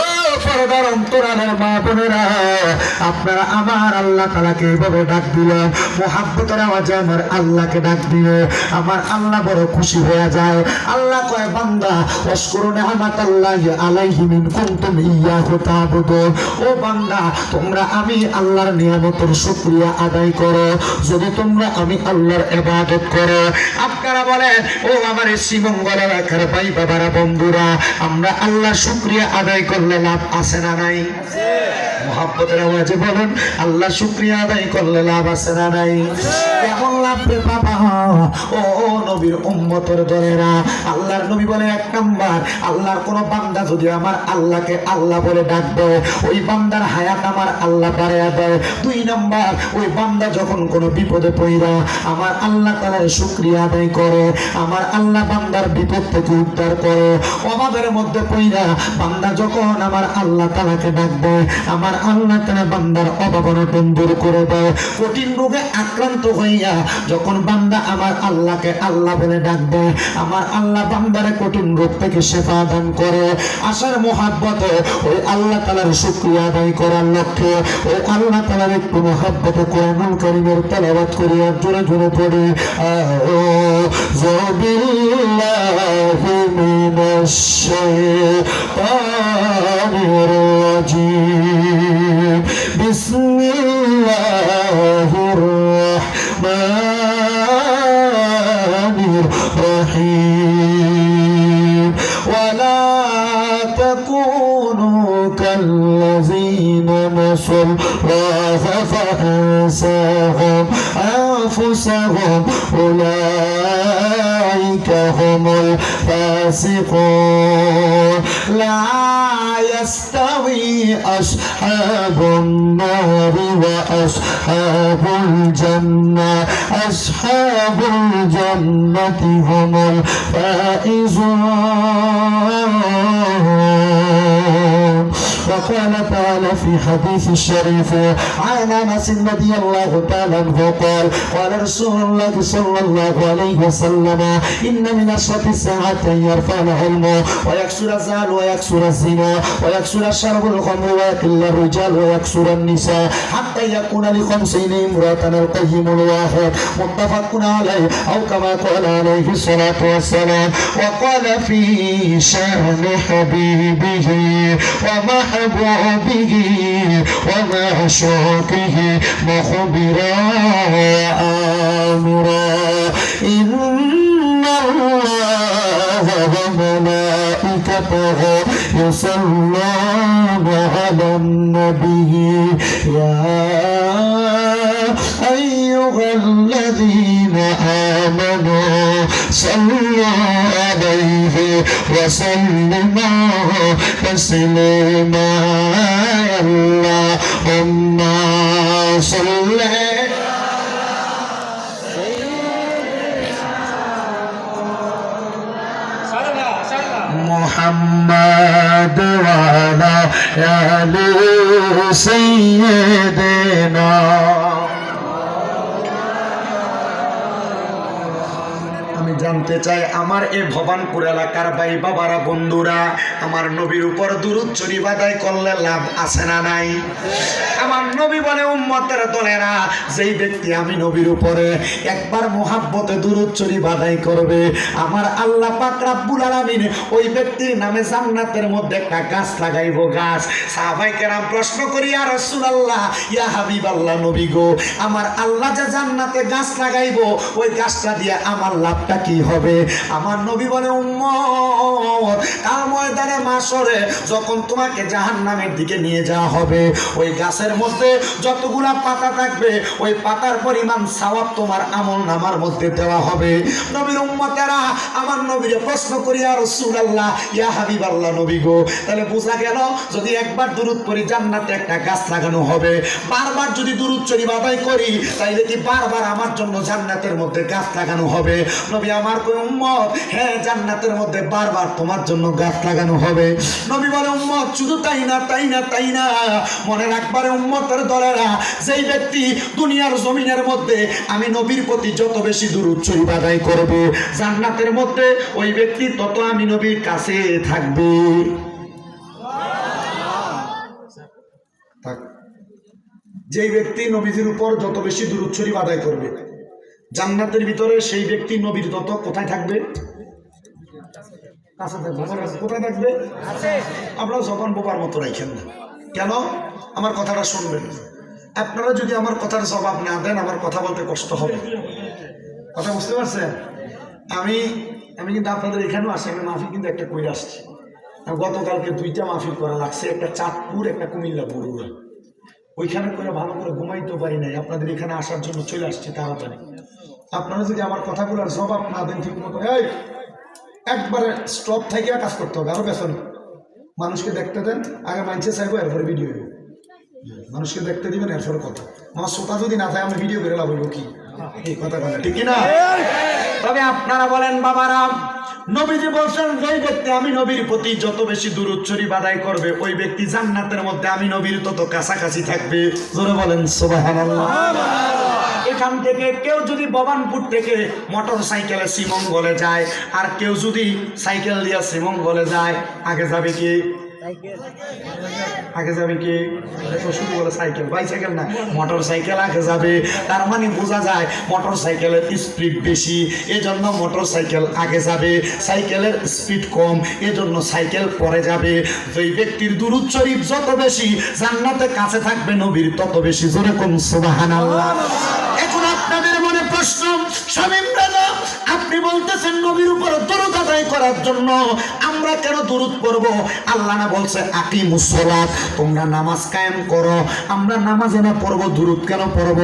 ও পর্দার অন্তরালের মা বোনেরা, আপনারা আমার আল্লাহ তাআলাকে এইভাবে ডাক দিলেন, মুহাব্বতের আওয়াজে আমার আল্লাহকে ডাক দিলে আমার আল্লাহ বড় খুশি হয়ে যায়। আল্লাহ কয় বান্দা ওয়াশকুরু নি'মাতাল্লাহি আলাইহি ইন কুনতুম ইয়াহু তা'বুদুন। ও বান্দা তোমরা আমি আল্লাহর নিয়ামতের শুকরিয়া আদায় করো যদি তোমরা আমি আল্লাহর ইবাদত করো। আপনারা বলেন ও আমার শ্রীমঙ্গলের এলাকার ভাই বাবারা বন্ধুরা, আমরা আল্লাহর শুকরিয়া আদায় করলে লাভ আছে না নাই? মুহাব্বতের আওয়াজে বলেন আল্লাহ শুকরিয়া আদায় করলে লাভ আছে না নাই? কেমন লাভ রে বাবা? ও নবীর উম্মতের দলেরা, আল্লাহর নবী বলে এক নাম্বার, আল্লাহর কোন বান্দা যদি আমার আল্লাহকে আল্লাহ বলে ডাকবে ওই বান্দার হায়াত আমার আল্লাহ বাড়ায়া দেয়। দুই নাম্বার, ওই বান্দা যখন কোনো বিপদে পড়া আমার আল্লাহ তাআলার শুকরিয়া আদায় করে আমার আল্লাহ বান্দার বিপদ থেকে উদ্ধার করে। অভাবের মধ্যে পড়া বান্দা যখন আমার আল্লাহ তাআলাকে ডাকবে আমার আল্লাহ তাআলা বান্দার অভাব অনটন দূর করে দেয়। কঠিন রোগে আক্রান্ত হইয়া যখন বান্দা আমার আল্লাহকে আল্লাহ বলে ডাকবে আমার আল্লাহ বান্দারে কঠিন রোগ থেকে শিফা দান করে। আশার মুহাব্বতে ওই আল্লাহ তাআলার শুকরিয়া আদায় করার লক্ষ্যে ওই আল্লাহ তাআলার একটু মুহাব্বতে কোরআনুল কারীমের তেলাওয়াত করি আর জোরে জোরে পড়ি আউযু বিল্লাহি মিনাশ শাইতানির রাজীম বিসমিল্লাহির রাহমানির রহিম ওয়ালা তাকুনু কাল্লাযীনা নাসুল্লাহা ফাআনসাহুম আনফুসাহুম উলাইকা হুমুল ফাসিকুন লা يستوي أصحاب النار وأصحاب الجنة أصحاب الجنة هم الفائزون. وقال تعالى في حديث الشريف عن أنس رضي الله تعالى عنه قال قال رسول الله صلى الله عليه وسلم إن من أشرط الساعة أن يرفع العلم ويكسر الزال ويكسر الزنا ويكسر شرب الخمر ويقل الرجال ويكسر النساء حتى يكون لخمسين امرأة القيم الواحد متفق عليه أو كما قال عليه الصلاة والسلام. وقال في شأن حبيبه ومحبوبه ومعشوقه مخبرا وآمرا إن الله وملائكته يصلون على النبي يا أيها الذين آمنوا صلوا عليه وسلموا تسليما. اللهم صل محمد وعلى آل سيدنا. জানতে চাই আমার এই ভবানপুর এলাকার ভাই বাবারা বন্ধুরা, আমার নবীর উপর দুরূদ শরীফ আদায় করলে লাভ আছে না নাই? আমার নবী বলে উম্মতের দলেরা, যেই ব্যক্তি আমি নবীর উপরে একবার মুহাব্বতে দুরূদ শরীফ আদায় করবে আমার আল্লাহ পাক রব্বুল আলামিন ওই ব্যক্তির নামে জান্নাতের মধ্যে একটা গাছ লাগাইব। গাছ সাহাবায়ে কেরাম প্রশ্ন করি ইয়া রাসূলুল্লাহ ইয়া হাবিবাল্লাহ নবী গো, আমার আল্লাহ যে জান্নাতে গাছ লাগাইব ওই গাছটা দিয়ে আমার লাভটা কি হবে? আমার নবী বলে উম্মত কাল ময়দানে মাশরে যখন তোমাকে জাহান্নামের দিকে নিয়ে যাওয়া হবে ওই গাছের মধ্যে যতগুলা পাতা থাকবে ওই পাতার পরিমাণ সওয়াব তোমার আমলনামার মধ্যে দেওয়া হবে। নবীর উম্মতেরা আমার নবীকে প্রশ্ন করি ইয়া রাসূলুল্লাহ ইয়া হাবিবাল্লাহ নবী গো, তাহলে বোঝা গেল যদি একবার দুরূদ পড়ি জান্নাতে একটা গাছ লাগানো হবে, বারবার যদি দুরূদ শরীফ আদায় করি তাইলে কি বারবার আমার জন্য জান্নাতের মধ্যে গাছ লাগানো হবে? নবী আমার কই উম্মত হ্যাঁ জান্নাতের মধ্যে বারবার তোমার জন্য গাছ লাগানো হবে। নবী বলে উম্মত শুধু তাই না তাই না তাই না, মনে রাখবারে উম্মতের দলেরা, যেই ব্যক্তি দুনিয়ার জমিনের মধ্যে আমি নবীর প্রতি যত বেশি দুরূদ শরীফ আদায় করবে জান্নাতের মধ্যে ওই ব্যক্তি তত আমি নবীর কাছে থাকবে। থাক। যেই ব্যক্তি নবীজির উপর যত বেশি দুরূদ শরীফ আদায় করবে জান্নাতের ভিতরে সেই ব্যক্তি নবীর তত কোথায় থাকবে? কাছে থাকবে। কোথায় থাকবে? আপনারা যখন বোবার মতো রাখেন না কেন? আমার কথাটা শুনবেন। আপনারা যদি আমার কথার জবাব না দেন আমার কথা বলতে কষ্ট হবে। কথা বুঝতে পারছেন? আমি কিন্তু আপনাদের এখানেও আসি, আমি মাহফিল কিন্তু একটা কইরে আসছি। গতকালকে 2টা মাহফিল করা লাগছে, একটা চাঁদপুর একটা কুমিল্লা বড়ুয়া। ওইখানে করে ভালো করে ঘুমাইতে পারি নাই, আপনাদের এখানে আসার জন্য চলে আসছি তাড়াতাড়ি। আপনারা যদি আমার কথাগুলোর জবাব না দেন ঠিক মতো, এই একবারে স্টপ থেকে কাজ করতে হবে। আরো বেতন মানুষকে দেখতে দেন, আগে মানছে চাইবো এরপরে ভিডিও হইব। মানুষকে দেখতে দিবেন এরপরে কথা। আমার শ্রোতা যদি না থাকে আমি ভিডিও করে লাভ হইব কি? এই কথা বলে ঠিক না? তবে আপনারা বলেন বাবারা, নবীজি বলছেন যেই ব্যক্তি আমি নবীর প্রতি যত বেশি দুরূদ শরীফ আদায় করবে ওই ব্যক্তি জান্নাতের মধ্যে আমি নবীর তত কাছাকাছি থাকবে। জোরে বলেন সুবহানাল্লাহ। এখান থেকে কেউ যদি ভবানপুর থেকে মোটর সাইকেলে শ্রীমঙ্গলে যায় আর কেউ যদি সাইকেল দিয়ে শ্রীমঙ্গলে যায়, আগে যাবে কি? আগে যাবে কি? শুধু বলে সাইকেল, বাইসাইকেল না, মোটর সাইকেল আগে যাবে। তার মানে বোঝা যায় মোটর সাইকেলের স্পিড বেশি, এজন্য মোটর সাইকেল আগে যাবে। সাইকেলের স্পিড কম, এজন্য সাইকেল পরে যাবে। যেই ব্যক্তির দুরূদ শরীফ যত বেশি জান্নাতে কাছে থাকবে নবীর তত বেশি। জোরে কোন সুবহানাল্লাহ। এখন আপনাদের মনে প্রশ্ন, শামীম রাজা আপনি বলতেছেন নবীর উপর দরুদ আদায় করার জন্য আমরা কেন দরুদ পড়ব? আল্লাহ না বলছে আকিমুস সালাত, তোমরা নামাজ কায়েম করো। আমরা নামাজে না পড়ব, দরুদ কেন পড়ব?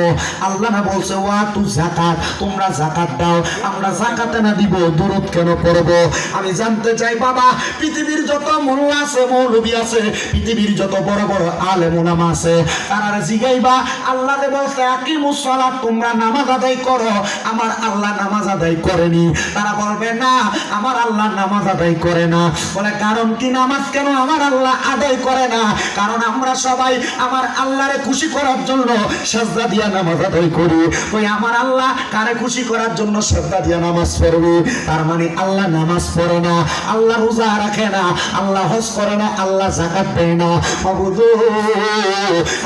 আল্লাহ না বলছে ওয়াতু যাকাত, তোমরা যাকাত দাও। আমরা যাকাতে না দিব, দরুদ কেন পড়ব? আমি জানতে চাই বাবা, পৃথিবীর যত মোল্লা আছে, মৌলবী আছে, পৃথিবীর যত বড় বড় আলেম ওলামা আছে, তারা জিগাইবা আল্লাহ বলছে আকিমুস সালাত, তোমরা নামাজ আদায় করো। আমার আল্লাহ নামাজ আদায় করেনি। তারা বলবে না আমার আল্লাহ নামাজ আদায় করে না। বলে কারণ কি? নামাজ কেন আমার আল্লাহ আদায় করে না? কারণ আমরা সবাই আমার আল্লাহরে খুশি করার জন্য সাজদা দিয়া নামাজ আদায় করি। ওই আমার আল্লাহ কারে খুশি করার জন্য সাজদা দিয়া নামাজ পড়বে। তার মানে আল্লাহ নামাজ পড়ে না, আল্লাহ রোজা রাখে না, আল্লাহ হজ করে না, আল্লাহ যাকাত দেয় না। মাবুদু,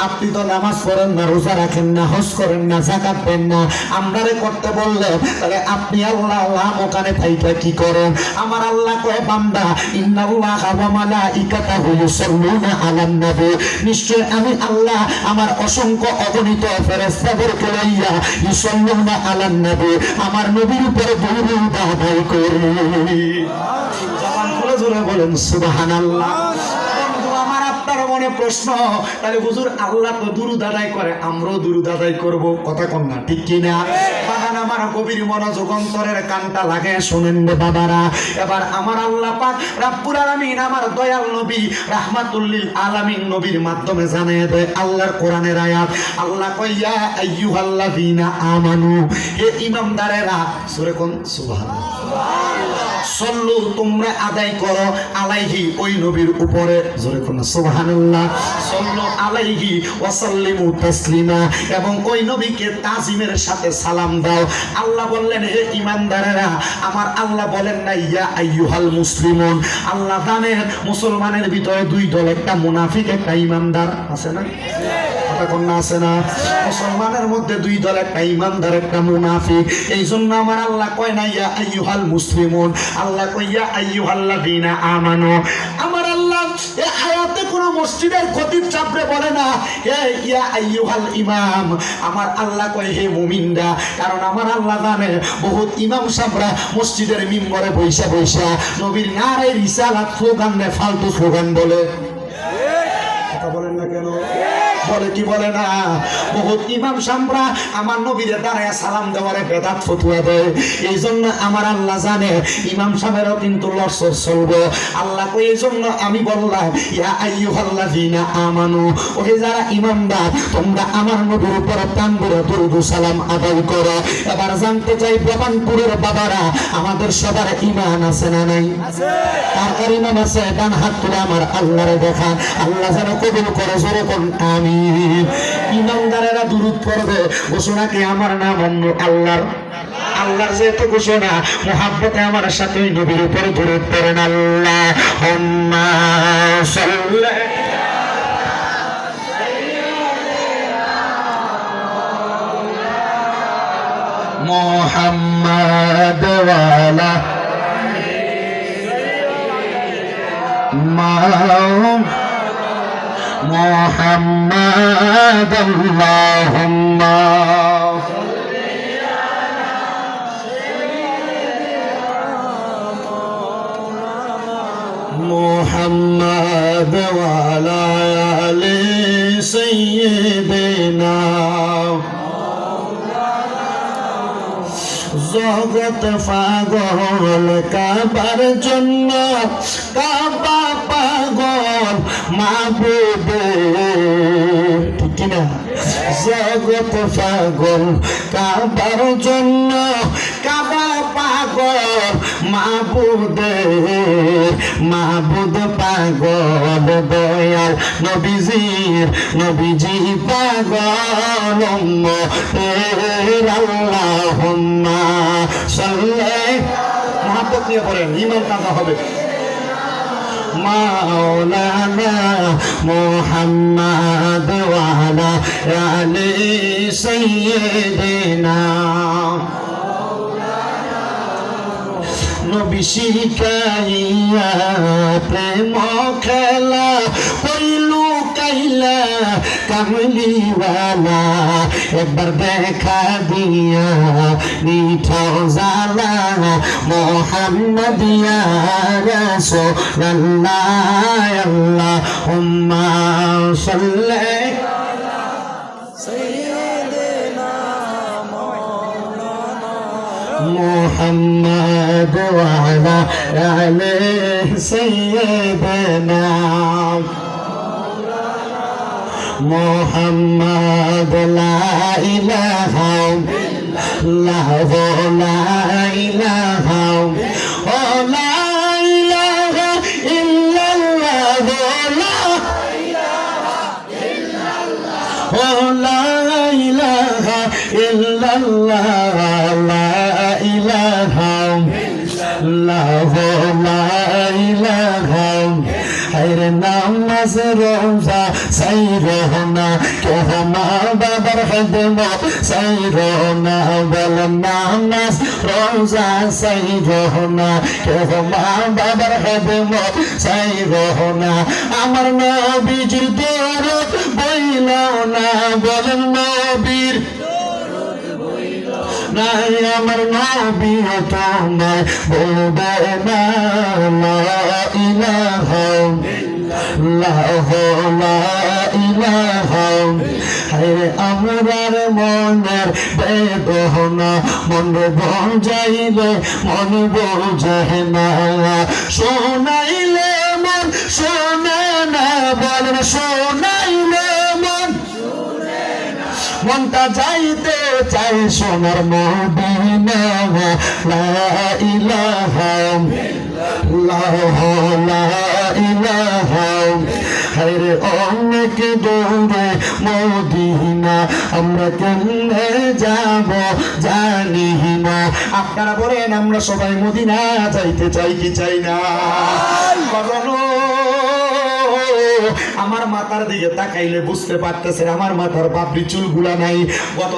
আপনি তো নামাজ পড়েন না, রোজা রাখেন না, হজ করেন না, যাকাত দেন না, আমরারে করতে বললেন, তাহলে আপনি আল্লাহ ওখানে থাইকা কি করেন? আমার আল্লাহ কয় বান্দা ইন্নাল্লাহা ওয়া মালাইকাতাহু ইউসাল্লুনা আলান নবী, নিশ্চয় আমি আল্লাহ আমার অসংখ্য অগণিত ফেরেশতাদেরকে লইয়া ইউসাল্লুনা আলান নবী, আমার নবীর উপরে দরুদ আদায় করি। জবান খুলে জোরে বলেন সুবহানাল্লাহ। মনে প্রশ্ন, তাহলে হুজুর আল্লাহ তো দুরূদ আদায় করে, আমরাও দুরূদ আদায় করব, কথা কন না ঠিক কি না? বাগান আমার গভীর মনোযোগ অন্তরের কানটা লাগে শুনেন রে বাবারা। এবার আমার আল্লাহ পাক রব্বুল আলামিন আমার দয়াল নবী রাহমাতুল লিল আলামিন নবীর মাধ্যমে জানিয়ে দেয় আল্লাহর কোরআনের আয়াত। আল্লাহ কয় ইয়া আইয়ুহাল্লাযীনা আমানু, হে ঈমানদারেরা, সূরা কোন? সুবহানাল্লাহ। সল্লু, তোমরা আদায় করো, আলাইহি, ওই নবীর উপরে, জোরে কোন সুবহানাল্লাহ। সল্লু আলাইহি ওয়া সাল্লিমু তাসলিমা, এবং ওই নবীকে তাজিমের সাথে সালাম দাও। আল্লাহ বললেন হে ঈমানদারেরা, আমার আল্লাহ বলেন না ইয়া আইয়ুহাল মুসলিমুন। আল্লাহ জানেন মুসলমানের ভিতরে দুই দল, একটা মুনাফিক একটা ঈমানদার, আছে না? কথা কোন না? আছে না? মুসলমানের মধ্যে দুই দল, একটা ঈমানদার একটা মুনাফিক। এই জন্য আমার আল্লাহ কয় না ইয়া আইয়ুহাল মুসলিমুন, আল্লাহ কয় ইয়া আইয়ুহাল্লাযীনা আমানু। আমার আল্লাহ এই আয়াতে কোন মসজিদের খতিব চাপড়ে বলে না হে ইয়া আইয়ুহাল ইমাম, আমার আল্লাহ কয় হে মুমিনরা। কারণ আমার আল্লাহ জানে বহুত ইমাম সাহেবরা মসজিদের মিম্বরে বৈশা বৈশা নবীর নারে রিসালাত স্লোগান দেয়, ফালতু স্লোগান বলে। কথা বলেন না কেন? বলে কি বলে না? বহুত ইমাম সামরা আমার নবীরে দাঁড়ায় সালাম দেওয়ারে বেদাত ফতুয়া দেয়। এই জন্য আমার আল্লাহ জানে ইমাম সাহেবেরও কিন্তু লড়সড় চলবে। আল্লাহ কই এই জন্য আমি বললাম ইয়া আইয়ুহাল্লাযীনা আমানু, ওহে যারা ইমানদার, তোমরা আমার নবীর উপর প্রাণ ভরে দরুদ সালাম আদায় করো। এবার জানতে চাই ভবানপুরের বাবারা, আমাদের সবার ঈমান আছে না নাই? আছে। কার কার ঈমান আছে? ডান হাত তুলে আমার আল্লাহরে দেখান, আল্লাহ যেন কবুল করে। জোরে কোন আমিন। ইমানদারেরা দুরূদ পড়বে, ঘোষণা কি আমার নাম অন্য আল্লাহর। আল্লাহর যেহেতু ঘোষণা, মুহাব্বতে আমার সাথে ওই নবীর উপরে দুরূদ পড়েন। আল্লাহুম্মা সাল্লি محمد اللهم محمد وعلى آل سيدنا জগৎ পাগল কাবার জন্য কাবা পাগল মাবুদ ঠিক না জগৎ পাগল কাবার জন্য কাবা পাগল মাবুদ মাবুদ পাগল দয়াল নবীজি পাগল আল্লাহুম্মা সাল্লি মহব্বত নিয়ে পড়েন ঈমান কাজা হবে মাওলানা মুহাম্মদ ওয়া আলা আলি সাইয়্যিদিনা নবী শিখাইয়া প্রেম খেলা হইলু কাইলা কামলিওয়ালা একবার দেখা দিয়া মিঠো জালা মোহাম্মদ ইয়া রাসূলুল্লাহ আল্লাহুম্মা সাল্লি محمد وعلى آل سيدنا محمد لا إله إلا الله لا إله لا إله إلا الله لا إله إلا الله لا إله لا إله হায়রে নামাজ রোজা সাইরোনা কেহ মা বাবার খেদমত সাইরোনা বল নামাজ রোজা সাইরোনা কেহ মা বাবার খেদমত সাইরোনা আমার নবীজির দরদ বইল না বলেন নবীর নাই আমার নবী তোমায় বলবে না লা ইলাহা ইল্লাল্লাহ লা ইলাহা হায়রে আমরার মনের বেদনা মন বোঝাইলে মন বোঝে না শোনাইলে মন শোনে না বলেন শোনাইলে মন মনটা যাইতে চাই সোনার মদিনা লা ইলাহা ইল্লাল্লাহ লা ইলাহা হায়রে অনেক দূরে মদিনা আমরা কেমনে যাব জানি না আপনারা বলেন আমরা সবাই মদিনা যাইতে চাই কি চাই না আমার মাথার দিকে তাকাইলে বুঝতে পারতেছেন আমার মাথার পাপড়ি চুলগুলা নাই গত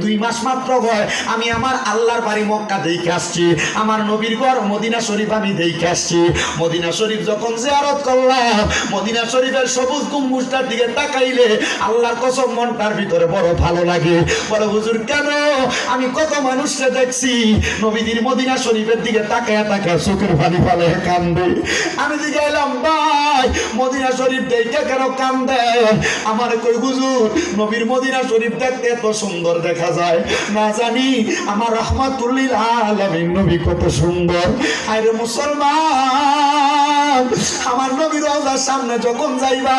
দুই মাস মাত্র হয় আমি আমার আল্লাহর বাড়ি মক্কা দেখে আসছি আমার নবীর ঘর মদিনা শরীফ আমি দেখে আসছি মদিনা শরীফ যখন জিয়ারত করলাম মদিনা শরীফের সবুজ গম্বুজটার দিকে তাকাইলে আল্লাহর কসম মনটার ভিতরে বড় ভালো লাগে বড় হুজুর কেন আমি কত মানুষকে দেখছি নবীদের মদিনা শরীফের দিকে তাকায়া তাকায়া চোখের পানি ফেলে কান্দে আমি দিকে এলাম ভাই মদিনা শরীফ দেখে কেন কান্দেন আমার কই হুজুর নবীর মদিনা শরীফ দেখতে এত সুন্দর দেখা যায় না জানি আমার রাহমাতুল্লিল আলামিন নবী কত সুন্দর আরে মুসলমান আমার নবীর রওজার সামনে যখন যাইবা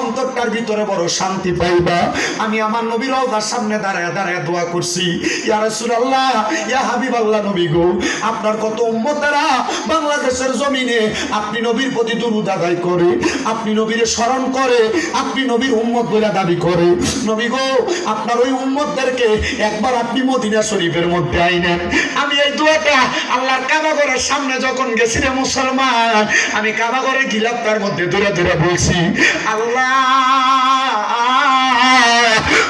অন্তরটার ভিতরে বড় শান্তি পাইবা আমি আমার নবীর রওজার সামনে দাঁড়ায় দাঁড়ায় দোয়া করছি ইয়া রাসূলুল্লাহ ইয়া হাবিবাল্লাহ নবী গো আপনার কত উম্মতেরা বাংলাদেশের জমিনে আপনি নবীর প্রতি দুরূদ আদায় করে আপনি নবীর স্মরণ করে আপনি নবীর উম্মত বলে দাবি করে নবী গো আপনার ওই উম্মতদেরকে একবার আপনি মদিনা শরীফের মধ্যে আইনেন আমি এই দোয়াটা আল্লাহর কাবা ঘরের সামনে যখন গেছি রে মুসলমান আমি কাবা ঘরে গিলাফটার মধ্যে দূরে দূরে বলছি আল্লাহ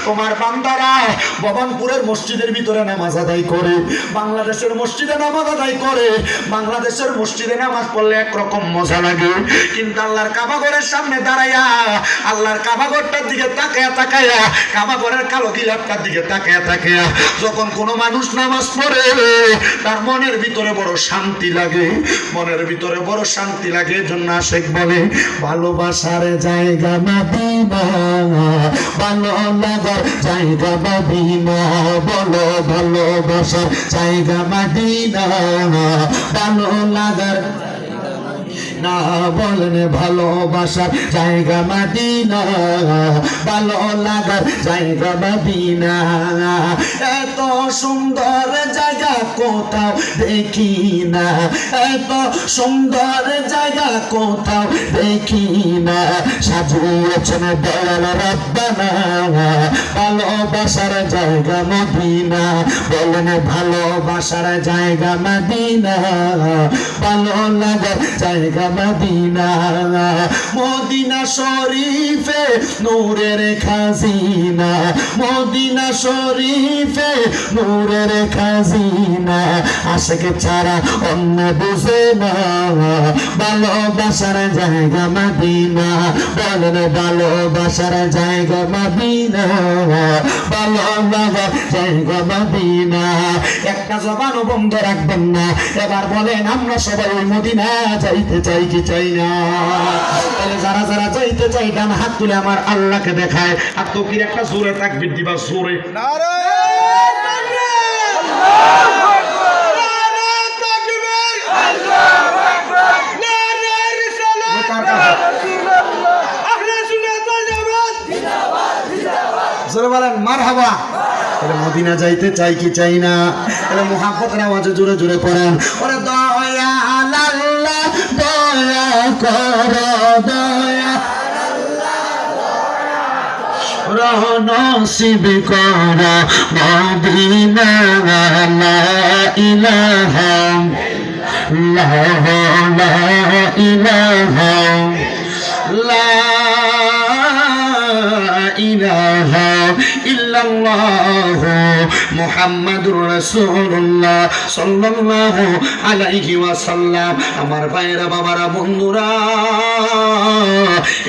তোমার বান্দারা ভবানপুরের মসজিদের ভিতরে নামাজ আদায় করে, বাংলাদেশের মসজিদে নামাজ আদায় করে। বাংলাদেশের মসজিদে নামাজ পড়লে একরকম মজা লাগে, কিন্তু আল্লাহর কাবাঘরের সামনে দাঁড়াইয়া আল্লাহর কাবাঘরটার দিকে তাকায়া তাকায়া, কাবাঘরের কালো গিলাপটার দিকে তাকায়া তাকায়া যখন কোনো মানুষ নামাজ পড়ে তার মনের ভিতরে বড় শান্তি লাগে, মনের ভিতরে বড় শান্তি লাগে। জন্য আশেক বলে ভালোবাসার জায়গা মদিনা, ভালো লাগার জায়গা মদিনা, বলো ভালোবাসার জায়গা মদিনা, ভালো লাগার না বলেন ভালোবাসার জায়গা মদিনা, ভালো লাগার জায়গা মদিনা। এত সুন্দর জায়গা কোথাও দেখি না, এত সুন্দর জায়গা কোথাও দেখি না, সাজিয়েছেন দয়াল রব্বানা ভালোবাসার জায়গা মদিনা, বলেন ভালোবাসার জায়গা মদিনা, ভালো লাগার জায়গা মদিনা। মদিনা শরীফে নূরের খাজিনা, মদিনা শরীফে নূরের খাজিনা, আশিক ছাড়া অন্য বুঝে না ভালোবাসার জায়গা মদিনা, বলেন ভালোবাসার জায়গা মদিনা, ভালো লাগার জায়গা মদিনা। একটা জবানও বন্ধ রাখবেন না, এবার বলেন আমরা সবাই ওই মদিনা যাইতে চাই কি চাই না? তাহলে যারা যারা যাইতে চাই ডান হাত তুলে আমার আল্লাহকে দেখায়, আর তকির একটা জোরে তাকবীর দিবা, জোরে জোরে বলেন মারহাবা। তাহলে মদিনা যাইতে চাই কি চাই না? তাহলে মুহাব্বতের আওয়াজে জোরে জোরে পড়েন, ওরে দয়া আল্লাহ দয়া করো, দয়া নসিব করো মদিনা, লা ইলাহা ইল্লাল্লাহ, লা ইলাহা লা ইলাহা ইল্লাল্লাহ মুহাম্মাদুর রাসূলুল্লাহ সাল্লাল্লাহু আলাইহি ওয়াসাল্লাম। আমার ভাইয়েরা, বাবারা, বন্ধুরা,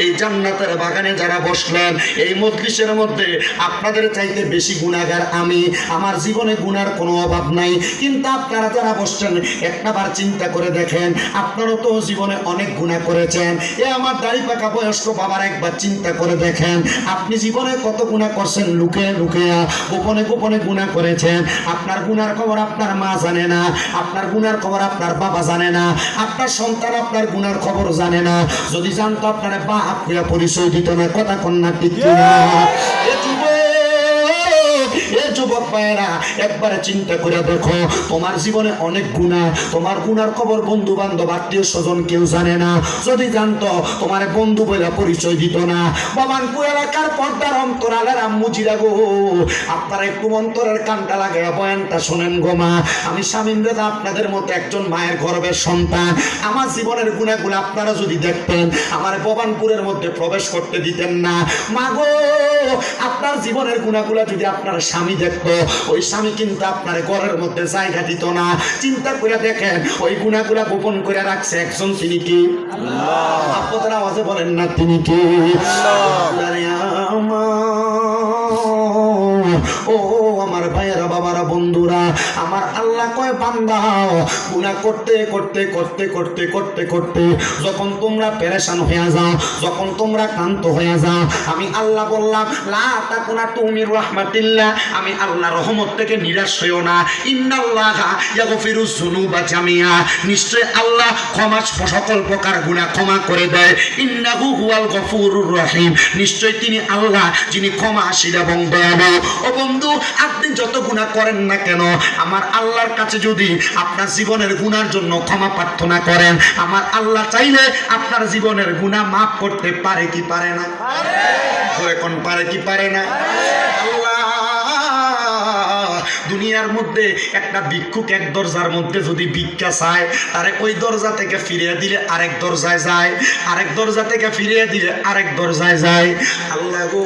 এই জান্নাতের বাগানে যারা বসলেন, এই মজলিসের মধ্যে আপনাদের চাইতে বেশি গুনাহগার আমি। আমার জীবনে গুনার কোনো অভাব নাই, কিন্তু আপনারা যারা বসছেন একটাবার চিন্তা করে দেখেন, আপনারা তো জীবনে অনেক গুনাহ করেছেন। এ আমার দাড়ি পাকা বয়স্ক বাবার একবার চিন্তা করে দেখেন, আপনি জীবনে কত গুনাহ করছেন, লুকে লুকে গোপনে গোপনে গুনাহ করেছেন। আপনার গুনার খবর আপনার মা জানে না, আপনার গুনার খবর আপনার বাবা জানে না, আপনার সন্তান আপনার গুনার খবর জানে না। যদি জানতো আপনার বা আপনার পরিচয় দিত না। কথা কন্যা ঠিক কিনা? যুবক ভাইয়েরা, একবারে চিন্তা করে দেখো, তোমার জীবনে অনেক গুনাহ, তোমার গুনার খবর বন্ধু বান্ধব আত্মীয় স্বজন কেউ জানে না। যদি জানতো তোমার বন্ধু বলে পরিচয় দিত না। বাবানপুর এলাকার পর্দার অন্তরালের আম্মু জিরা গো, আপনারা একটু অন্তরের কানটা লাগে বয়ানটা শোনেন গো মা। আমি শামীম রেজা আপনাদের মতো একজন মায়ের গর্ভের সন্তান। আমার জীবনের গুনাহগুলো আপনারা যদি দেখতেন, আমার বাবানপুরের মধ্যে প্রবেশ করতে দিতেন না। মা গো, আপনার জীবনের গুনাহগুলো যদি আপনার স্বামী দেখতো, ওই স্বামী কিন্তু আপনার ঘরের মধ্যে জায়গা দিত না। চিন্তা করে দেখেন, ওই গুনাহগুলা গোপন করে রাখছে একজন, তিনি কি? আল্লাহ। আপনারা আওয়াজে বলেন না, তিনি কি? ও আমার ভাইয়েরা, বাবারা, বন্ধুরা, আমার আল্লাহ কয় বান্দা, গুনাহ করতে করতে করতে করতে করতে করতে যখন তোমরা পেরেশান হয়ে যাও, যখন তোমরা ক্লান্ত হয়ে যাও, আমি আল্লাহ বললাম লা তাকুনাতু মির রাহমাতিল্লাহ, আমি আল্লাহ রহমত থেকে নিরাশ হইও না। ইন্নাল্লাহা ইয়াগফিরুজ যুনুবা জামিআ, নিশ্চয় আল্লাহ ক্ষমা সকল প্রকার গুনাহ ক্ষমা করে দেয়। ইন্নাহু হুয়াল গফুরুর রহিম, নিশ্চয় তিনি আল্লাহ যিনি ক্ষমাশীল এবং দয়ালু। ও বন্ধু, আপনি যত গুনাহ করেন না কেন, আমার আল্লাহর কাছে যদি আপনার জীবনের গুনার জন্য ক্ষমা প্রার্থনা করেন, আমার আল্লাহ চাইলে আপনার জীবনের গুনাহ মাফ করতে পারে কি পারে না? এখন পারে কি পারে না? আল্লাহ দুনিয়ার মধ্যে একটা ভিক্ষুক এক দরজার মধ্যে যদি ভিক্ষা চায়, তারে ওই দরজা থেকে ফিরিয়ে দিলে আরেক দরজায় যায়, আরেক দরজা থেকে ফিরিয়ে দিলে আরেক দরজায় যায়। আল্লাহ গো,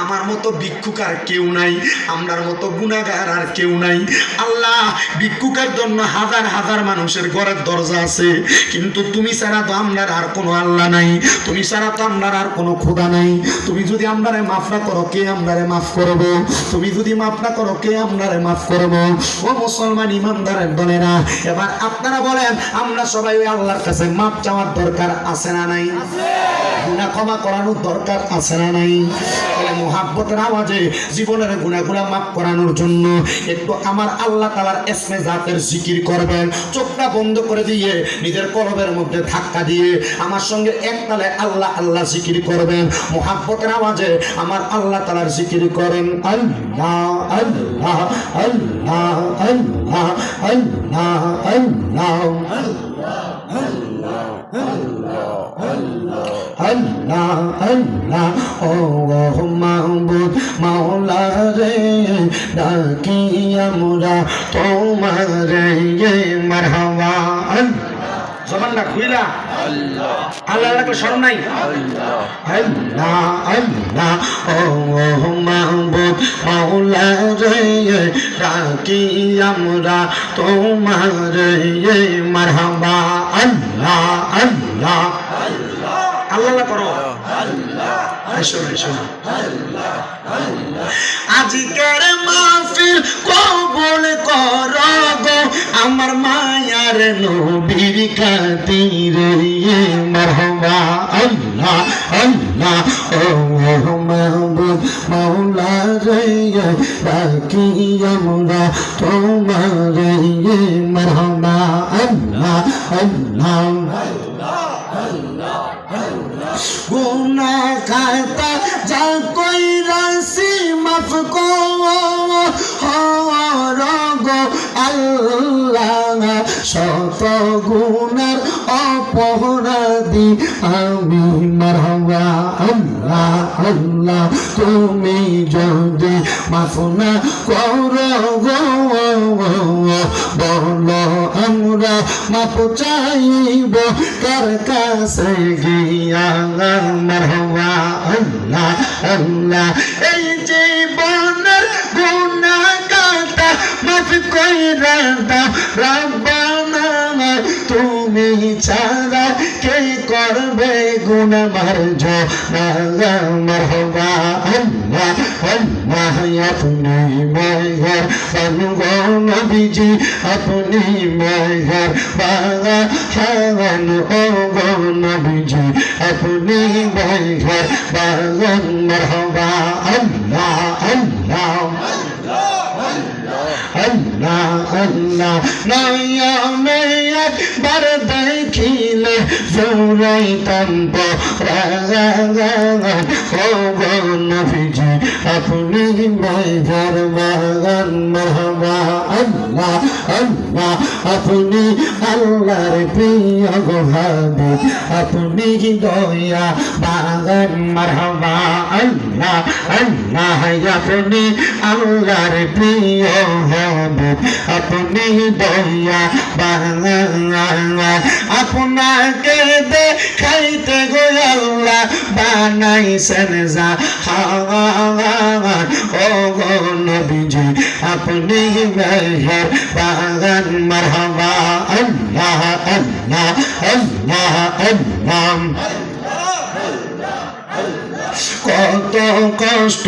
আমার মতো ভিক্ষুক আর কেউ নাই, আমরার মতো গুনাহগার আর কেউ নাই। আল্লাহ, ভিক্ষুকের জন্য হাজার হাজার মানুষের ঘরের দরজা আছে, কিন্তু তুমি ছাড়া তো আমরার আর কোনো আল্লাহ নাই, তুমি ছাড়া তো আমরার আর কোনো খোদা নাই। তুমি যদি আমরারে মাফ না করো, কে আমরারে মাফ করবো? তুমি যদি মাফ না করো, কে আমরারে মাফ করবো? ও মুসলমান ইমানদারের দলেরা, এবার আপনারা বলেন, আমরা সবাই ওই আল্লাহর কাছে মাফ চাওয়ার দরকার আছে না নাই? গুনাহ ক্ষমা করানোর দরকার আছে না নাই? তাহলে মুহাব্বতের আওয়াজে জীবনের গুনাহগুলো মাফ করানোর জন্য একটু আমার আল্লাহ তাআলার ইসমে জাতের জিকির করবেন। চোখটা বন্ধ করে দিয়ে নিজের কলবের মধ্যে ধাক্কা দিয়ে আমার সঙ্গে একতালে আল্লাহ আল্লাহ জিকির করবেন। মুহাব্বতের আওয়াজে আমার আল্লাহ তাআলার জিকির করেন। আল্লাহ আল্লাহ আল্লাহ আল্লাহ আল্লাহ আল্লাহ আল্লাহ আল্লাহ ও মাহবুব মাওলা রে, ডাকি আমরা তোমারে মারহাবা। জবানটা খুইলা আল্লাহ আল্লাহ আল্লাহকে শরণ নাই। আল্লাহ আল্লাহ ও মাহবুব মাওলা রে, ডাকি আমরা তোমারে মারহাবা। আল্লাহ আল্লাহ আল্লাহ করো। আজিকার মাহফিল কবুল করো গো আমার মায়ার নবীর খাতিরে মারহাবা। আল্লাহ আল্লাহ ও মাহবুব মাওলা রে, ডাকি আমরা তোমারে মারহাবা। আল্লাহ আল্লাহ গুনাহ খাতা যা কইরাছি মাফ করো গো আল্লাহ, শত গুনার অপরাধী আমি মারহাবা। আল্লাহ আল্লাহ তুমি যদি মাফ না করো গো, বলো আমরা মাফ চাইব কার কাছে গিয়া মারহাবা। আল্লাহ আল্লাহ এই জীবনের গুনাহ কাটা মাফ কইরা দাও রব্বানা, তুমি ছাড়া কে করবে গুনাহ মারজো না মারহাবা। আল্লাহ আল্লাহ আপনি মেহের বানগো নবীজি, আপনি মেহের বাবা হাওয়ান ও গো নবীজি, আপনি মেহের বাগান মারহাবা। আল্লাহ আল্লাহ আল্লাহ আল্লাহ নয়নে একবার দেখিলে জুড়াইতাম পরাগান ও গো নবীজি, আপনি মেহের বাগান মারহাবা। আল্লাহ আল্লাহ আপনি আল্লাহর প্রিয় গো হাবিব, আপনি দয়া বাগান মারহাবা। আল্লাহ আল্লাহ আপনি আল্লাহর প্রিয় হাবিব, আপনি দয়া বাগান, আপনাকে দেখাইতে গো আল্লাহ বানাইছেন জাহান ও গো নবীজি, আপনি মেহের বাগান মারহাবা। আল্লাহ আল্লাহ আল্লাহ আল্লাহ কত কষ্ট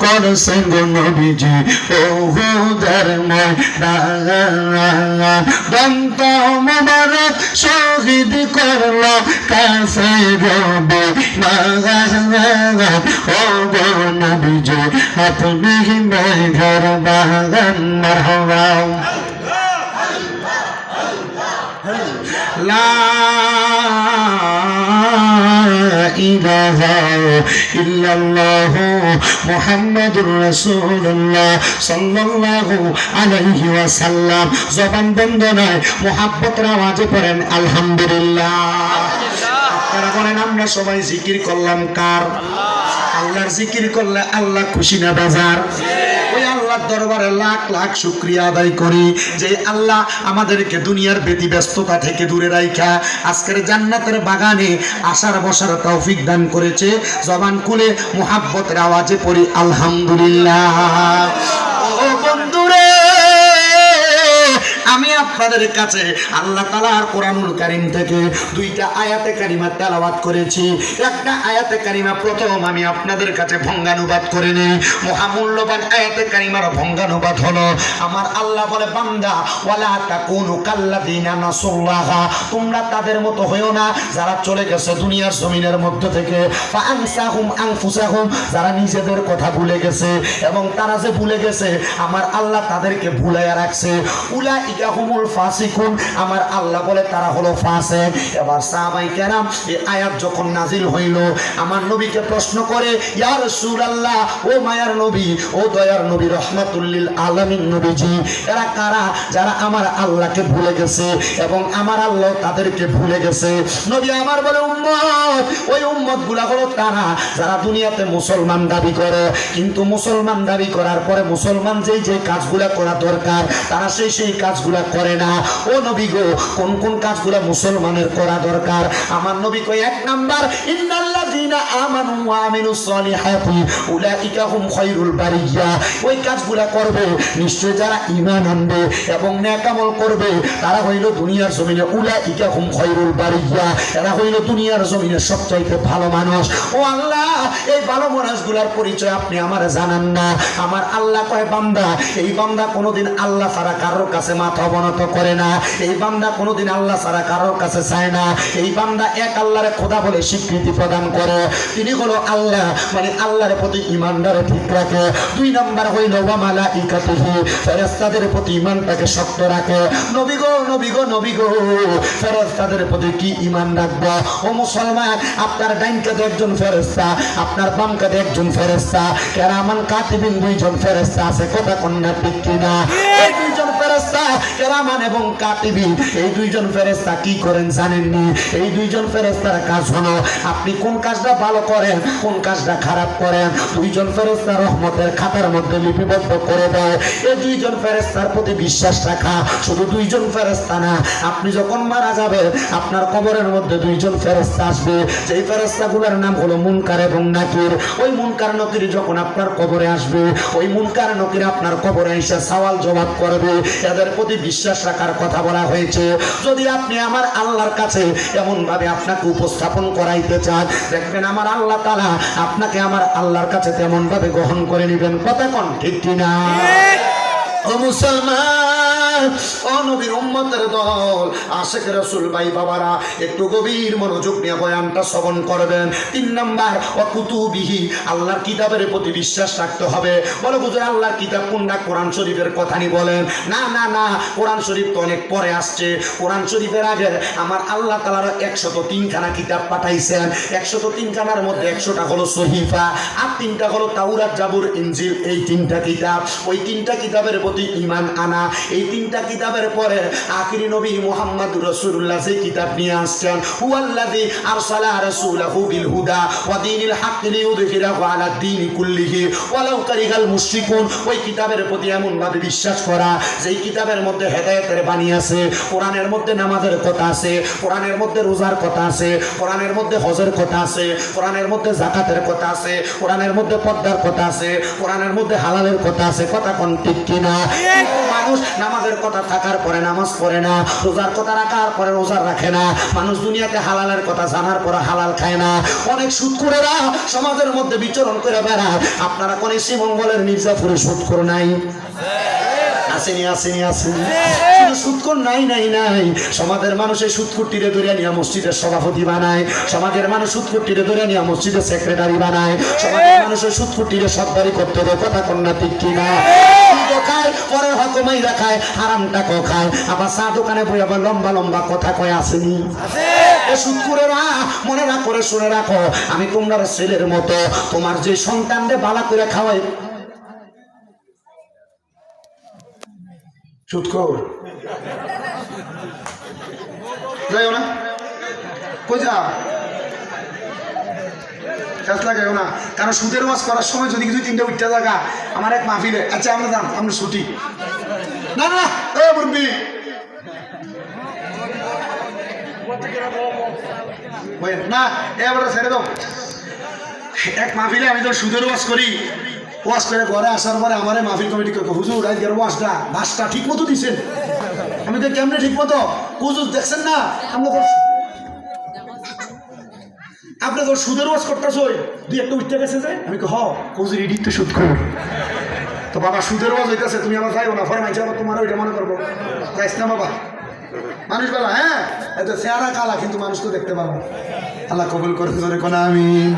করছেন গো নবীজি ওহুদের ময়দান, দন্ত মোবারক শহীদ করল কাফের বেঈমান ও গো নবীজি, আপনি মেহের বাগান মারহাবা। লা ইলাহা ইল্লাল্লাহ মুহাম্মাদুর রাসূলুল্লাহ সাল্লাল্লাহু আলাইহি ওয়াসাল্লাম। জবান বন্ধ নয়, মুহাব্বতের আওয়াজে পড়েন আলহামদুলিল্লাহ। আপনারা বলেন আমরা সবাই জিকির করলাম কার? আল্লাহর জিকির করলে আল্লাহ খুশি না বাজার? ওই আল্লাহ আল্লাহর দরবারে লাখ লাখ শুকরিয়া আদায় করি যে আল্লাহ আমাদেরকে দুনিয়ার ব্যতিব্যস্ততা থেকে দূরে রাইখা আজকের জান্নাতের বাগানে আসার বসার তৌফিক দান করেছে। জবান খুলে মুহাব্বতের আওয়াজে পড়ি আলহামদুলিল্লাহ। ও বন্ধুরে, আমি আপনাদের কাছে আল্লাহ তাআলার কোরআনুল কারীম থেকে দুইটা আয়াতে কারিমা তেলাওয়াত করেছি। একটা আয়াতে কারিমা প্রথম আমি আপনাদের কাছে ভঙ্গানুবাদ করে নেই। মহামূল্যবান আয়াতে কারিমার ভঙ্গানুবাদ হলো, আমার আল্লাহ বলে, বান্দা ওয়ালা তাকুনু কাল্লাযিনা নাসুল্লাহ, তোমরা তাদের মতো হইও না যারা চলে গেছে দুনিয়ার জমিনের মধ্য থেকে, ফাআনসাহুম আনফুসাহুম, যারা নিজেদের কথা ভুলে গেছে এবং তারা যে ভুলে গেছে আমার আল্লাহ তাদেরকে ভুলাইয়া রাখছে। উলাইকা হুমুল ফাসিকুন, আমার আল্লাহ বলে তারা হলো ফাসিক। এবার সাহাবায়ে কেরাম এই আয়াত যখন নাজিল হইল আমার নবীকে প্রশ্ন করে, ইয়া রাসূলুল্লাহ, ও মায়ার নবী, ও দয়ার নবী, রহমাতুল লিল আলামিন নবীজি, এরা কারা যারা আমার আল্লাহকে ভুলে গেছে এবং আমার আল্লাহ তাদেরকে ভুলে গেছে? নবী আমার বলে, উম্মত, ওই উম্মত গুলা হলো তারা যারা দুনিয়াতে মুসলমান দাবি করে কিন্তু মুসলমান দাবি করার পরে মুসলমান যেই যে কাজগুলা করা দরকার তারা সেই কাজগুলা করে না। ও নবী গো, কোন কোন কাজগুলা মুসলমানের করা দরকার? আমার নবী কয়, এক নাম্বার, ইন্নাল্লাযীনা আমানু ওয়া আমিলুস সলিহাতি উলাইকা হুম খায়রুল বারিয়া, ওই কাজগুলা করবে নিশ্চয় যারা ঈমান আনবে এবং নেক আমল করবে তারা হইল দুনিয়ার জমিনে উলাইকা হুম খায়রুল বারিয়া, এরা হইল দুনিয়ার জমিনে সবচাইতে ভালো মানুষ। ও আল্লাহ, এই ভালো মানুষগুলার পরিচয় আপনি আমারে জানান না। আমার আল্লাহ কয়, বান্দা, এই বান্দা কোনোদিন আল্লাহ ছাড়া কারোর কাছে মাথা অবনত করে না, এই বান্দা কোনোদিন আল্লাহ ছাড়া কারোর কাছে চায় না, এই বান্দা এক আল্লাহরে খোদা বলে স্বীকৃতি প্রদান করে, তিনি হলো আল্লাহ, মানে আল্লাহর প্রতি ঈমানদারে ঠিক রাখে। দুই নাম্বার হইল ওয়া মালাইকাতুহু, ফেরেশতাদের প্রতি ঈমানটাকে শক্ত রাখে। নবী গো, নবী গো, নবী গো, ফেরেশতাদের প্রতি কি ঈমান রাখবো? ও মুসলমান, আপনার ডাইন কাঁধে একজন ফেরেশতা, আপনার বাম কাঁধে একজন ফেরেশতা, কেরামান কাতিবিন দুইজন ফেরেশতা আছে, কথা কন্যা ঠিক কিনা? এই দুইজন ফেরেশতা কেরামান এবং কাতিবিন, এই দুইজন ফেরেশতা কি করেন জানেননি? এই দুইজন ফেরেশতার কাজ হলো আপনি কোন কাজটা ভালো করেন কোন কাজটা খারাপ করেন দুইজন ফেরেশতা রহমতের খাতার মধ্যে লিপিবদ্ধ করে দেয়। এই দুইজন ফেরেশতার প্রতি বিশ্বাস রাখা, শুধু দুইজন ফেরেশতা না, আপনি যখন মারা যাবেন আপনার কবরের মধ্যে দুইজন ফেরেশতা আসবে, যেই ফেরেশতাগুলোর নাম হলো মুনকার এবং নাকির। ওই মুনকার নকির যখন আপনার কবরে আসবে, ওই মুনকার নকির আপনার কবরে এসে সওয়াল জবাব করবে। এদের প্রতি বিশ্বাস রাখার কথা বলা হয়েছে। যদি আপনি আমার আল্লাহর কাছে এমন ভাবে আপনাকে উপস্থাপন করাইতে চান, দেখবেন আমার আল্লাহ তাআলা আপনাকে আমার আল্লাহর কাছে তেমন ভাবে গ্রহণ করে নেবেন। কথা কোন ঠিক কিনা? ও মুসলমান, ও নবীর উম্মতের দল, আশিক রাসূল ভাই বাবারা, একটু গভীর মনোযোগ নিয়ে বয়ানটা শ্রবণ করবেন। 3 নাম্বার, ও কুতুবিহি, আল্লাহর কিতাবের প্রতি বিশ্বাস রাখতে হবে। বলো হুজুর, আল্লাহর কিতাব কোনটা? কোরআন শরীফের কথা নি বলেন? না না না, কোরআন শরীফ তো অনেক পরে আসছে। কোরআন শরীফের আগে আমার আল্লাহ তাআলা 103 খানা কিতাব পাঠাইছেন। 103 খানার মধ্যে 100টা হলো সহিফা, আর 3টা হলো তাওরাত, জাবুর, ইনজিল। এই 3টা কিতাব, ওই 3টা কিতাবের প্রতি ঈমান আনা। এই 3টা কিতাবের পরে আখিরি নবী মুহাম্মদুর রাসূলুল্লাহ যে কিতাব নিয়ে আসছেন, হুয়াল্লাযী আরসালা রাসূলাহু বিল হুদা ওয়া দীনিল হক লিইয়ুযহিরাহু আলা দ্বীনি কুল্লিহি ওয়ালাউ কারিহাল মুশরিকুন। ওই কিতাবের প্রতি এমন ভাবে বিশ্বাস করা যেই কিতাবের মধ্যে হেদায়েতের বাণী আছে, কোরআনের মধ্যে নামাজের কথা আছে, কোরআনের মধ্যে রোজার কথা আছে, কোরআনের মধ্যে হজের কথা আছে, কোরআনের মধ্যে যাকাতের কথা আছে, কোরআনের মধ্যে পর্দার কথা আছে, কোরআনের মধ্যে হালালের কথা আছে। কথা কোন ঠিক কিনা? মানুষ নামাজের কথা থাকার পরে নামাজ পড়ে না, রোজার কথা রাখার পরে রোজা রাখে না, মানুষ দুনিয়াতে হালালের কথা জানার পরে হালাল খায় না। অনেক সুদখোরেরা সমাজের মধ্যে বিচরণ করে বেড়ায়। আপনারা কোন শ্রীমঙ্গলের মির্জাপুরে সুদখোর নাই? আসেনি আসেনি আসেনি, শুধু সুদখোর নাই নাই নাই। সমাজের মানুষের সুদখোরটিরে ধরে নিয়ে মসজিদের সভাপতি বানায়, সমাজের মানুষ সুদখোরটিরে ধরে নিয়ে মসজিদের সেক্রেটারি বানায়, সমাজের মানুষের সুদখোরটিরে সরকারি করতে হবে। কথা কন্যা ঠিক কিনা? খায়, পরের হকমাই রাখায়, হারাম টাকাও খায়, আবার চা দোকানে বই আবার লম্বা লম্বা কথা কয়। আসেনি? সুদখোরেরা মনে না করে শুনে রাখো, আমি তোমরা ছেলের মতো, তোমার যে সন্তানদের বালা করে খাওয়াই সুদখোর। যাইও না, কই যা খেয়াল লাগাইও না, কারণ সুদের ওয়াজ করার সময় যদি কিছু তিনটা উঠতে জায়গা আমার এক মাহফিলে, আচ্ছা আমরা যান, আমরা ছুটি না না এ মুরব্বি না এবার ছেড়ে দাও। এক মাহফিলে আমি তো সুদের ওয়াজ করি, ওয়াজ করে ঘরে আসার পরে আমার মাহফিল কমিটি হুজুর আজকের ওয়াজটা বাসটা ঠিক মতো দিচ্ছেন। আমি তো কেমনে ঠিক মতো হুজুর দেখছেন না, আপনি তো সুদের ওয়াজ করতেছ দুই একটা উঠতে গেছে যে, আমি হ হুজুর এডিট তো সুদ কর তো বাবা সুদের ওয়াজ হইতেছে, তুমি আমার যাইও না ফরমাইছে আবার তোমার ওইটা মনে করবো যাইস না বাবা। মানুষ বলা হ্যাঁ এত চেহারা কালা কিন্তু মানুষ তো দেখতে পাবো। আল্লাহ কবুল করে জোরে কোনা আমিন,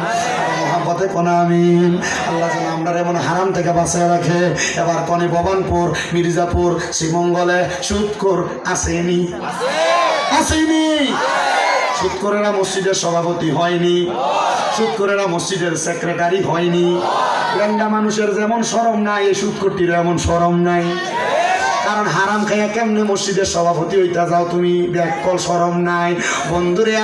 মহাব্বতে কোনা আমিন। আল্লাহ যেন আমরা এমন হারাম থেকে বাঁচিয়ে রাখে। এবার কনে ভবানপুর, মির্জাপুর, শ্রীমঙ্গলে সুদখোর আসেনি, আসেনি। সুদখোরেরা মসজিদের সভাপতি হয়নি, সুদখোরেরা মসজিদের সেক্রেটারি হয়নি। গেন্দা মানুষের যেমন শরম নাই, এই সুদখোরটির এমন শরম নাই। কারণ হারাম খাইয়া কেমনে মসজিদের সভাপতি হইতা যাও তুমি, ব্যাককল শরম নাই। বন্ধুরে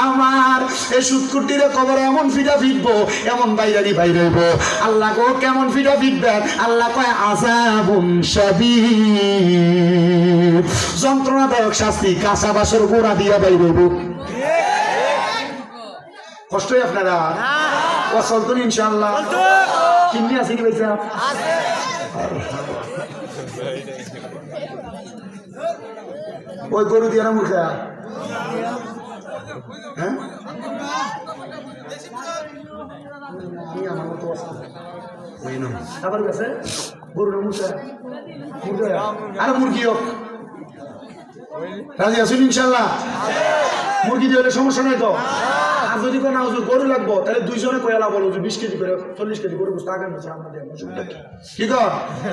আমার এই সুদকুটিরে কবরে এমন ফিটা ফিটবো, এমন বাইরানি বাইরে হইব। আল্লাহ গো কেমন ফিটা ফিটবেন, আল্লাহ কয় আযাবুন শাদীদ, যন্ত্রণাদায়ক শাস্তি, কাঁচা বাসর গোড়া দিয়া বাইরে হইব। কষ্টই আপনারা ও চলতুন ইনশাআল্লাহ। কিন্নি আছে কি বেচা ওই গরু দিয়ে না মুখা, হ্যাঁ আমার মতো আবার গেছে গরু না মুখা, আরে মুরগি হোক, রাজি আছেন ইনশাল্লাহ? মুরগি দিয়ে হলে সমস্যা নাই তো। আর যদি কোনো গরু লাগবো তাহলে দুইজনে কয়ালা বলো 20 কেজি করে 40 কেজি গরু বুঝতে আগে ঠিক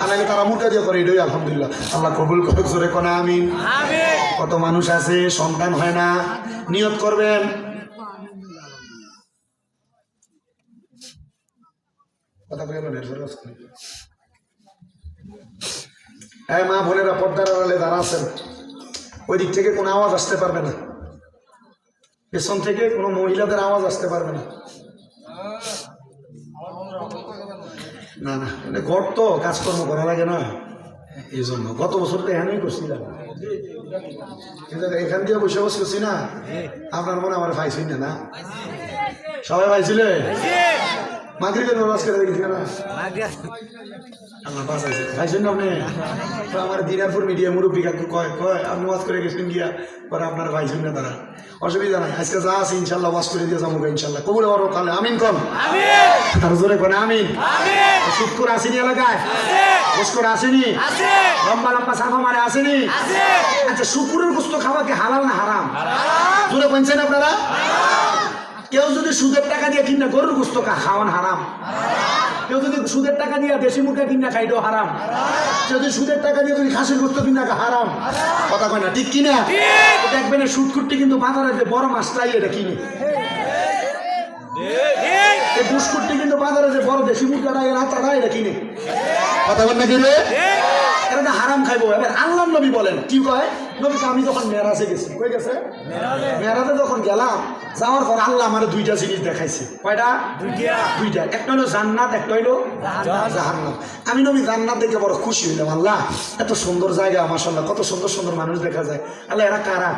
আছে, তারা মুরগা দিয়ে করে এটাই আলহামদুলিল্লাহ। আল্লাহ কবুল করুক জোরে কোনা আমিন। কত মানুষ আছে সন্তান হয় না, নিয়ত করবেন কথা বলে মা বোনেরা পর্দার আড়ালে যারা আছেন ওই দিক থেকে কোনো আওয়াজ আসতে পারবে না, পেছন থেকে কোনো মহিলাদের আওয়াজ আসতে পারবে না। না না মানে ঘর তো কাজকর্ম করা লাগে না, এই জন্য গত বছর তো এখানেই করছিলাম, এখান দিয়ে বসে বসে করছি না। আপনার মনে আমার পাইছেন না, সবাই পাইছিলে মাগরিবের নামাজ করে দেখেছি না, আল্লাহ বাঁচাইছে পাইছেন না আপনি। তো আমার দিনারপুর মিডিয়া মুরব্বী কাকু কয় কয় আপনি ওয়াজ করে গেছেন গিয়া পরে আপনারা পাইছেন না, তারা অসুবিধা নাই। আজকে যা আছে ইনশাল্লাহ ওয়াজ করে দিয়ে যাবো ইনশাল্লাহ। কবুল হওয়ার কালে আমিন কন, তার জোরে কোন আমিন। সুদখোর আসেনি এলাকায়, ঘুষখোর আসেনি, লম্বা লম্বা সাফা মারে আসেনি। আচ্ছা শুকুরের গোস্ত খাওয়া কি হালাল না হারাম? জোরে বলছেন আপনারা? কেউ যদি সুদের টাকা দিয়ে কিনা গরুর গোস্ত খাওয়ান হারাম, কেউ যদি সুদের টাকা দিয়ে দেশি মুরগা কিনা খাইতো হারাম, কেউ যদি সুদের টাকা দিয়ে যদি খাসির গোস্ত কিনা হারাম। কথা কয় না ঠিক কিনা? দেখবেন সুদখোরটি কিন্তু বাজারে যে বড় মাছটাই এটা কিনে, এই ঘুষখোরটি কিন্তু বাজারে যে বড় দেশি মুরগাটা এর হাতটা এটা কিনে। কথা বল না কিনে এটা হারাম খাইবো। এবার আল্লাহ নবী বলেন কি কয়, নবী আমি যখন মেরাজে গেছি, কই গেছে মেরাজে যখন গেলাম, যাওয়ার পর আল্লাহ আমার দুইটা জিনিস দেখাইছে। কয়টা? দুইটা। একটা হলো জান্নাত, একটা হইলো জাহান্নাম। আমি নবী জান্নাত দেখে বড় খুশি হইলাম, আল্লাহ এত সুন্দর জায়গা মাশাআল্লাহ, কত সুন্দর সুন্দর মানুষ দেখা যায়। আল্লাহ এরা কারা?